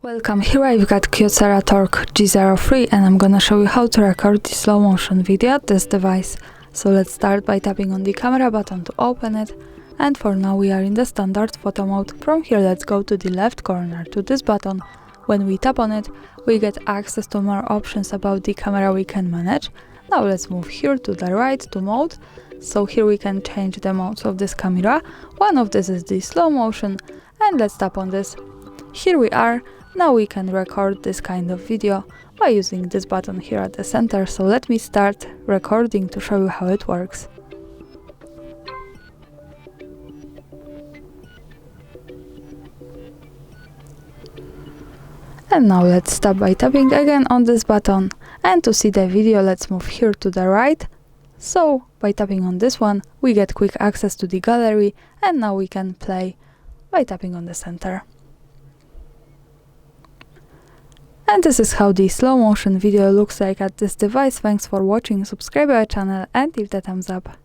Welcome, here I've got KYOCERA Torque G03 and I'm gonna show you how to record the slow motion video at this device. So let's start by tapping on the camera button to open it, and for now we are in the standard photo mode. From here let's go to the left corner to this button. When we tap on it, we get access to more options about the camera we can manage. Now let's move here to the right to mode. So here we can change the modes of this camera. One of this is the slow motion, and let's tap on this. Here we are. Now we can record this kind of video by using this button here at the center. So let me start recording to show you how it works. And now let's stop by tapping again on this button, and to see the video let's move here to the right. So by tapping on this one we get quick access to the gallery, and now we can play by tapping on the center. And this is how the slow motion video looks like at this device. Thanks for watching, subscribe our channel and leave the thumbs up.